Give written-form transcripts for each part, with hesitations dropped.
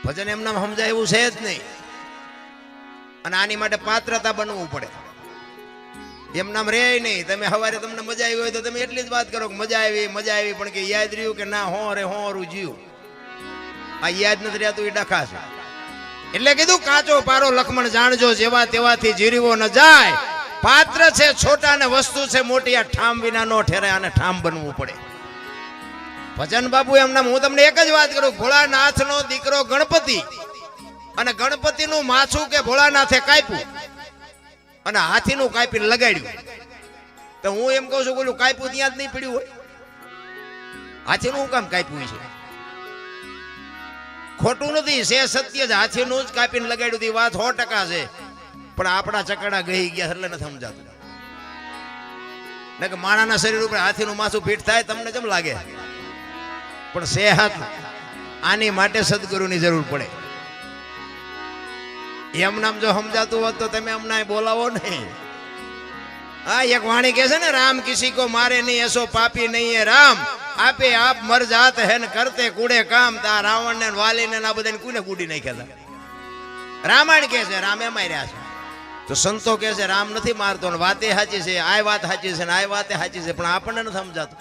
ભજન એમના સમજાય એવું છે જ નહીં, અને આની માટે પાત્રતા બનવું પડે. એમનામ રે નહીં. તમે સવારે તમને મજા આવી હોય તો તમે એટલી જ વાત કરો કે મજા આવી પણ કે યાદ રહ્યું કે ના હોરું જીવ. આ યાદ નથી રહેતું એ ડખા છે. એટલે કીધું કાચો પારો લખમણ જાણજો, જેવા તેવાથી જીરવો ન જાય. પાત્ર છે છોટા ને વસ્તુ છે મોટી, આ ઠામ વિના નો ઠેરાય, આને ઠામ બનવું પડે. ભજન બાપુ એમના હું તમને એક જ વાત કરું, ભોળાનાથ નો દીકરો ગણપતિ, અને ગણપતિ નું માછું કે ભોળાનાથે કાપ્યું અને હાથી નું કાપીને લગાડ્યું. તો હું એમ કહું છું બોલું કાપ્યું ત્યાં જ નહીં પડ્યું હોય, હાથી નું કામ કાપ્યું છે? ખોટું નથી, છે સત્ય જ. હાથી નું જ કાપીને લગાડ્યું હતી, વાત 100% છે. પણ આપણા ચકડા ગઈ ગયા એટલે નથી સમજાતું. કે માણાના શરીર ઉપર હાથી નું માથું ફીટ થાય તમને કેમ લાગે? પણ છે હાથ. આની માટે સદગુરુની જરૂર પડે. એમ નામ જો સમજાતું હોત તો તમે અમને બોલાવો નહીં. હા, એક વાણી કહે છે ને, રામ કિસી કો મારે નહીં એસો પાપી નહીં હે રામ, આપે આપ મર જાત હે ને કરતે કુડે કામ. તા રાવણ ને વાલી ને આ બધાને કુને કુડી નાખ્યા હતા. રામાયણ કહે છે રામે માર્યા છે. તો સંતો કહે છે રામ નથી મારતો, ને વાતે સાચી છે, આ વાત સાચી છે ને આ વાતે સાચી છે, પણ આપણને નથી સમજાતું.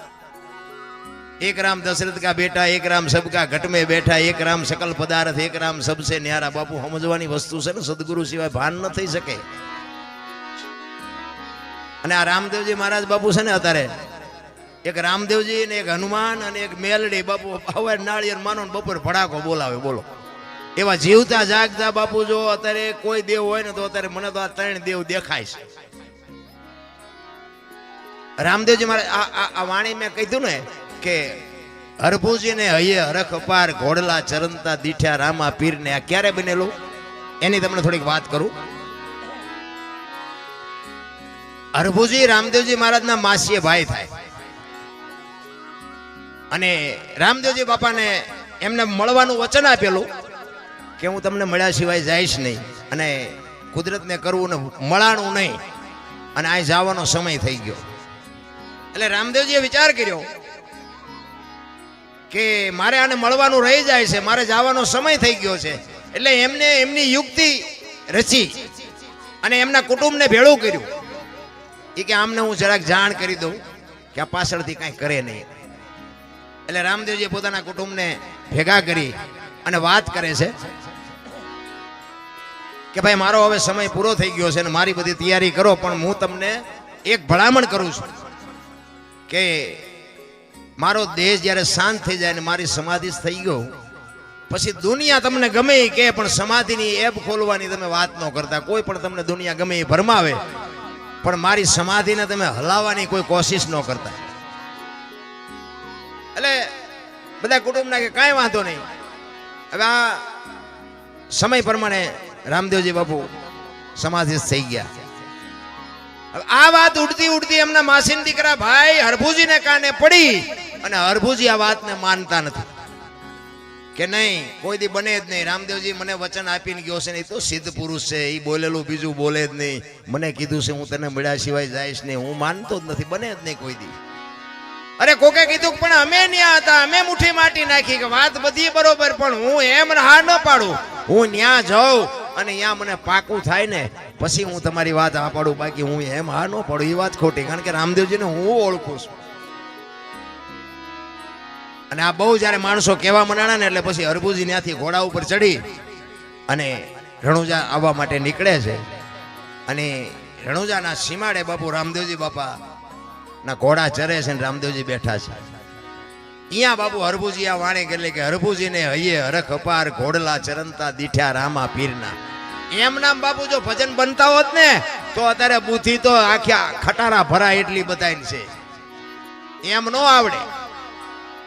एक राम दशरथ का बेटा, एक राम सबका घट में बैठा, एक राम सकल पदार्थ, एक राम सबसे न्यारा. बापू समझवानी वस्तु છે ને, સદગુરુ સિવાય ભાન ન થઈ શકે. અને આ રામદેવજી મહારાજ બાપુ છે ને, અત્યારે એક રામદેવજી ને એક હનુમાન અને એક મેલડી બાપુ હવાર નાળિયેર માનો ને બપોર ભડાકો બોલાવે. બોલો, એવા જીવતા જાગતા બાપુ જો અત્યારે કોઈ દેવ હોય ને તો અત્યારે મને તો આ 3 દેવ દેખાય છે. રામદેવજી મહારાજ આ વાણી મેં કીધું ને કે હરભુજી ને હૈયે હરખ અપાર, ઘોડલા ચરંતા દીઠ્યા રામા પીર ને. આ ક્યારે બનેલું એની તમને થોડીક વાત કરું. હરભુજી રામદેવજી મહારાજના માસીએ ભાઈ થાય, અને રામદેવજી બાપાને એમને મળવાનું વચન આપેલું કે હું તમને મળ્યા સિવાય જઈશ નહીં, અને કુદરતને કરવું ને મળાણું નહીં, અને આ જવાનો સમય થઈ ગયો. એટલે રામદેવજીએ વિચાર કર્યો કે મારે આને મળવાનું રહી જાય છે, મારે જવાનો સમય થઈ ગયો છે. એટલે એમને એમની યુક્તિ રચી અને એમના કુટુંબને ભેળું કર્યું. એ કે આમને હું જરાક જાણ કરી દઉં કે આ પાછળથી કાંઈ કરે નહીં. એટલે રામદેવજીએ પોતાના કુટુંબને ભેગા કરી અને વાત કરે છે કે ભાઈ મારો હવે સમય પૂરો થઈ ગયો છે અને મારી બધી તૈયારી કરો, પણ હું તમને એક ભલામણ કરું છું કે મારો દેહ જ્યારે શાંત થઈ જાય ને મારી સમાધિ થઈ ગયો પછી દુનિયા તમને ગમે એ કે, પણ સમાધિની એપ ખોલવાની તમે વાત ન કરતા. કોઈ પણ તમને દુનિયા ગમે એ ભરમાવે, પણ મારી સમાધિને તમે હલાવવાની કોઈ કોશિશ ન કરતા. એટલે બધા કુટુંબના કે કાંઈ વાંધો નહીં. હવે આ સમય પ્રમાણે રામદેવજી બાપુ સમાધિ થઈ ગયા. આ વાત ઉડતી ઉડતી એમના માસીના દીકરા ભાઈ હરભુજીને કાને પડી, અને હરભુજી આ વાતને માનતા નથી કે નહીં કોઈ દી બને જ નહીં. રામદેવજી મને વચન આપીને ગયો છે ને, એ તો સિદ્ધ પુરુષ છે, એ બોલેલું બીજું બોલે જ નહીં. મને કીધું છે હું તને મળ્યા સિવાય જઈશ નહીં, હું માનતો જ નથી, બને જ નહીં કોઈ દી. અરે કોકે કીધું પણ અમે ન્યા હતા, અમે મુઠ્ઠી માટી નાખી કે વાત બધી બરોબર, પણ હું એમ હા ન પાડું. હું ન્યા જાઉં અને ત્યાં મને પાકું થાય ને પછી હું તમારી વાત હા પાડું, બાકી હું એમ હા ન પાડું. એ વાત ખોટી, કારણ કે રામદેવજીને હું ઓળખું છું. અને આ બહુ જ્યારે માણસો કહેવા મનાણા ને એટલે પછી હરભુજી ત્યાંથી ઘોડા ઉપર ચડી અને રણુજા આવવા માટે નીકળે છે. અને રણુજાના સીમાડે બાપુ રામદેવજી બાપા ના ઘોડા ચરે છે ને રામદેવજી બેઠા છે. અહીંયા બાપુ હરભુજી આ વાણી કરી કે હરભુજીને હૈયે હરખ અપાર, ઘોડલા ચરંતા દીઠ્યા રામા પીરના. એમ નામ બાપુ જો ભજન બનતા હોત ને તો અત્યારે બુદ્ધિ તો આખ્યા ખટારા ભરા એટલી બધાની છે, એમ નો આવડે.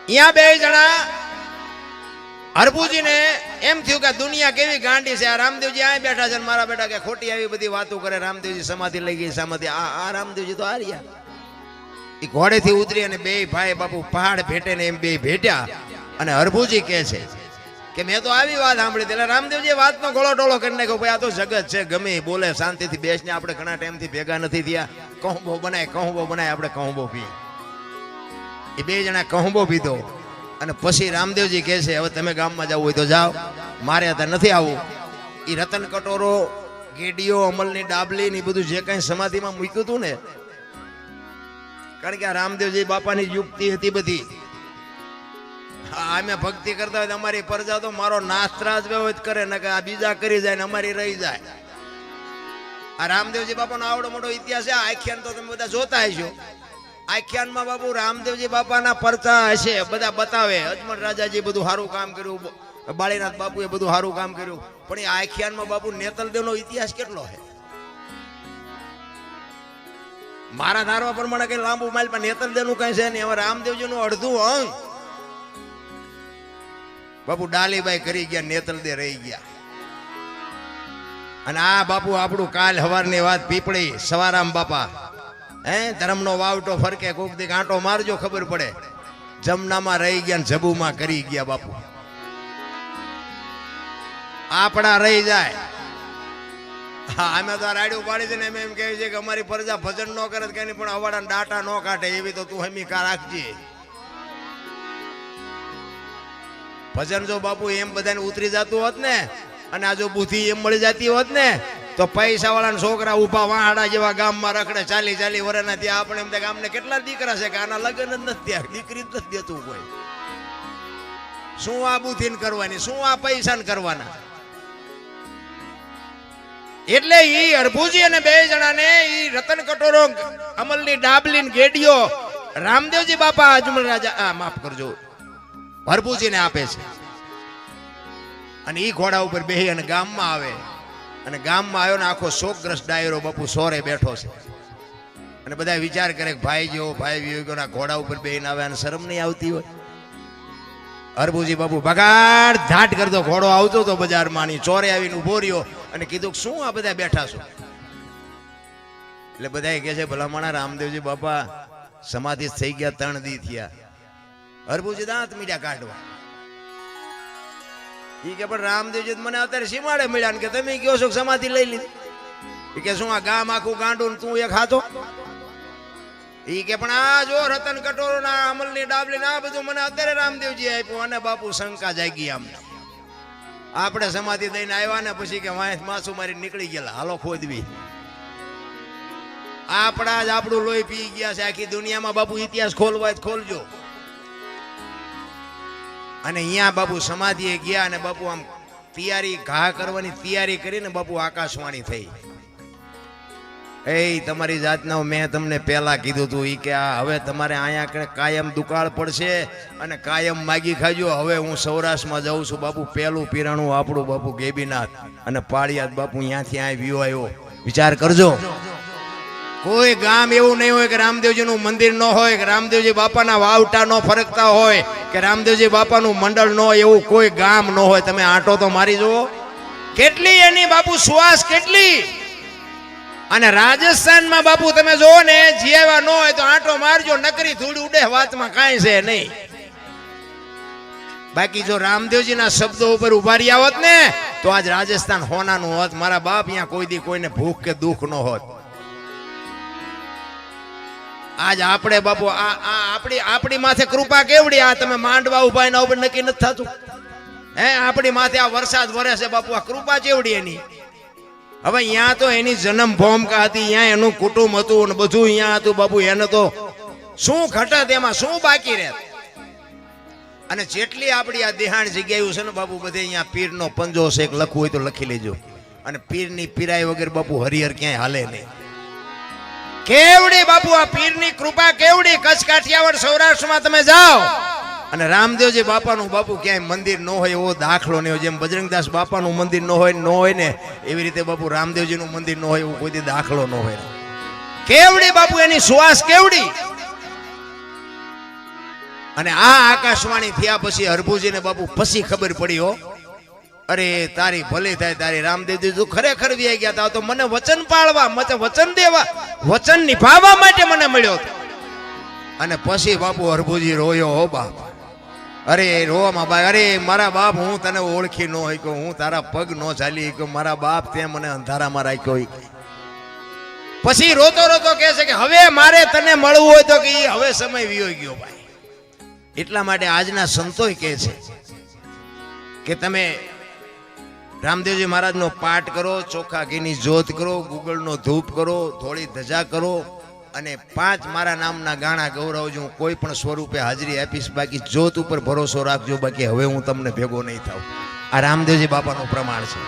અહીંયા બે જણા હરભુજીને એમ થયું કે દુનિયા કેવી ગાંડી છે. આ રામદેવજી આ બેઠા છે, મારા બેટા કે ખોટી આવી બધી વાતો કરે. રામદેવજી સમાધિ લઈ ગઈ, સમાધિ આ રામદેવજી તો હાર્યા. એ ઘોડેથી ઉતરી અને બે ભાઈ બાપુ પહાડ ભેટે ને એમ બે ભેટ્યા. અને હરભુજી કહે છે કે મેં તો આવી વાત સાંભળી. એટલે રામદેવજી વાતનો ગોળો ટોળો કરી નાખ્યો, ભાઈ આ તો જગત છે, ગમે બોલે શાંતિથી બેસને. આપણે ઘણા ટાઈમથી ભેગા નથી થયા, કહુંબો બનાય આપણે કહુંબો પીએ. એ બે જણા કહુંબો પીધો અને પછી રામદેવજી કહે છે હવે તમે ગામમાં જવું હોય તો જાઓ, મારે અત્યારે નથી આવવું. એ રતન કટોરો, ગેડીઓ, અમલની ડાબલી ને બધું જે કઈ સમાધિમાં મૂક્યું હતું ને, કારણ કે આ રામદેવજી બાપાની યુક્તિ હતી બધી. હા, અમે ભક્તિ કરતા હોય અમારી પ્રજા તો મારો નાસ્ત્રાજ વ્યવહિત કરે ને કે આ બીજા કરી જાય ને અમારી રહી જાય. આ રામદેવજી બાપાનો આવડો મોટો ઇતિહાસ છે. આખ્યાન તો તમે બધા જોતા હશો. આખ્યાનમાં બાપુ રામદેવજી બાપાના પરચા હશે, બધા બતાવે. અજમલ રાજાજી બધું સારું કામ કર્યું, બાળીનાથ બાપુએ બધું સારું કામ કર્યું, પણ એ આખ્યાનમાં બાપુ નેતલદેવનો ઇતિહાસ કેટલો છે? મારા ધારવા પ્રમાણે કઈ લાંબુ માઇલ પણ નેતલદેવનું કઈ છે નહીં. હવે રામદેવજીનું અડધું અંગ બાપુ ડાલીબાઈ કરી ગયા, નેતલદે રહી ગયા. અને આ બાપુ આપણું કાલ હવારની વાત, પીપળી સવારામ બાપા ધર્મનો વાવટો ફરકે, કોક દી કાંટો મારજો ખબર પડે. જમનામાં રહી ગયા ને જબુમાં કરી ગયા બાપુ. આપણા રહી જાય. હા, અમે તો રાડ્યું પાડી છે ને એમ કહે છે કે અમારી પ્રજા ભજન ન કરે કઈ નહીં, પણ અવાડા ડાટા ન કાઢે એવી તો તું હમી કા રાખજે. ભજન જો બાપુ એમ બધાને ઉતરી જતું હોત ને, અને આ જો બુદ્ધિ એમ મળી જતી હોત ને, તો પૈસા વાળા છોકરા ઉભા વાહડા જેવા ગામમાં રખડે 40 વર્ષના. ત્યાં આપણે એમ ગામને કેટલા દીકરા છે કે આના લગ્ન જ નથી થયા, દીકરી જ નથી દેતું કોઈ. શું આ બુદ્ધિ કરવાની, શું આ પૈસા કરવાના? એટલે ઈ અરભુજી અને બે જણાને ઈ રતન કટોરો, અમલની ડાબલી, ગેડીઓ રામદેવજી બાપા અજમલ રાજા, માફ કરજો, અરભુજીને આપે છે. અને ઈ ઘોડા ઉપર બેહી અને ગામમાં આવે. અને ગામમાં આવ્યો ને આખો શોકગ્રસ્ત ડાયરો બાપુ સોરે બેઠો છે. અને બધા વિચાર કરે કે ભાઈ જેવો ભાઈ વિયો ના ઘોડા ઉપર બેહીને આવે અને શરમ નહીં આવતી હોય. અરભુજી બાપુ ભગાડ ધાટ કરતો ઘોડો આવતો તો બજારમાં, ચોરે આવીને ઉભો રહ્યો અને કીધું કે શું આ બધા બેઠા છો? એટલે બધા કહે છે ભલામણા રામદેવજી બાપા સમાધિ થઈ ગયા, 3 દી થયા. અરભુજી દાંત મીડિયા કાઢવા. ઈ કે પણ રામદેવજી મને અત્યારે સીમાડે મળ્યા ને કે તમે કયો છો સમાધિ લઈ લીધી. કે શું આ ગામ આખું ગાંડું તું એક હાથો? ઈ કે પણ આ જો રતન કટોરો ના, અમલની ડાબલી ના, બધું મને અત્યારે રામદેવજી આપ્યું. અને બાપુ શંકા જાગી આમ. આપણે સમાધિ દઈને આવ્યા ને પછી કે વાંસ માસું મારી નીકળી ગયેલા, હાલો ખોદવી. આપણા જ આપણું લોહી પી ગયા છે. આખી દુનિયામાં બાપુ ઇતિહાસ ખોલવાય ખોલજો. અને અહીંયા બાપુ સમાધિએ ગયા અને બાપુ આમ તૈયારી, ઘા કરવાની તૈયારી કરીને બાપુ આકાશવાણી થઈ. એ તમારી જાતના મેં તમને પહેલા કીધું હતું ઈ કે આ હવે તમારે અહીંયા કાયમ દુકાળ પડશે અને કાયમ માગી ખાજો. હવે હું સૌરાષ્ટ્રમાં જાઉં છું બાપુ. પહેલું પીરાણું આપણું બાપુ ગેબીનાથ અને પાળિયાદ બાપુ અહીંયાથી અહીં વ્યૂ આવ્યો. વિચાર કરજો, કોઈ ગામ એવું નહીં હોય કે રામદેવજીનું મંદિર ન હોય, કે રામદેવજી બાપાના વાવટા ન ફરકતા હોય, કે રામદેવજી બાપાનું મંડળ ન હોય, એવું કોઈ ગામ ન હોય. તમે આંટો તો મારી જુઓ, કેટલી એની બાપુ સુવાસ કેટલી. અને રાજસ્થાનમાં બાપુ તમે જોવો ને, જીવા ન હોય તો આંટો મારજો, નકરી ધૂળ ઉડે, વાતમાં કાંઈ છે નહીં. બાકી જો રામદેવજીના શબ્દો ઉપર ઉભા રહ્યા હોત ને તો આજ રાજસ્થાન હોનાનું હોત. મારા બાપ અહીંયા કોઈ દી કોઈને ભૂખ કે દુઃખ ન હોત. આજ આપણે બાપુ આપણી માથે કૃપા કેવડી. આ તમે માંડવા ઉભા એના ઉપર નક્કી નથી થતું. આપણી માથે આ વરસાદ વરે છે બાપુ, આ કૃપા કેવડી એની. હવે અહીંયા તો એની જન્મ ભૂમિકા હતી, અહીંયા એનું કુટુંબ હતું ને બધું અહીંયા હતું બાપુ. એને તો શું ઘટત, એમાં શું બાકી રહે. અને જેટલી આપણી આ દેહાણ જગ્યાઓ છે ને બાપુ, બધે અહીંયા પીરનો પંજો છે, લખવું હોય તો લખી લેજો. અને પીરની પીરાઈ વગર બાપુ હરિહર ક્યાંય હાલે નહીં. કેવડી બાપુ આ પીરની કૃપા કેવડી. કચ્છ કાઠિયાવાડ સૌરાષ્ટ્રમાં તમે જાઓ અને રામદેવજી બાપાનું બાપુ ક્યાંય મંદિર ન હોય એવો દાખલો નહીં હોય. જેમ બજરંગદાસ બાપાનું મંદિર ન હોય ને એવી રીતે બાપુ રામદેવજીનું મંદિર ન હોય એવો કોઈ દાખલો ન હોય. કેવડી બાપુ એની સુવાસ કેવડી. અને આ આકાશવાણી થયા પછી અરભુજીને બાપુ પછી ખબર પડી, હો અરે તારી ભલી થાય તારી રામદેવજી તું ખરેખર વ્યાઈ ગયા તા તો મને વચન પાળવા, વચન દેવા, વચન નિભાવવા માટે મને મળ્યો. અને પછી બાપુ અરભુજી રોયો. હો બાપ, અરે રોવામાં ભાઈ, અરે મારા બાપ, હું તને ઓળખી ન હોય, હું તારા પગ ન ચાલી કે મારા બાપ તે મને અંધારામાં રાખ્યો. પછી રોતો રોતો કહે છે કે હવે મારે તને મળવું હોય તો કે હવે સમય વિયો ગયો ભાઈ. એટલા માટે આજના સંતોય કહે છે કે તમે રામદેવજી મહારાજનો પાઠ કરો, ચોખા ઘીની જ્યોત કરો, ગુગળનો ધૂપ કરો, ધોળી ધજા કરો અને 5 મારા નામના ગાણા ગૌરવજો. હું કોઈ પણ સ્વરૂપે હાજરી આપીશ, બાકી જ્યોત ઉપર ભરોસો રાખજો, બાકી હવે હું તમને ભેગો નહીં થાઉં. આ રામદેવજી બાપાનું પ્રમાણ છે.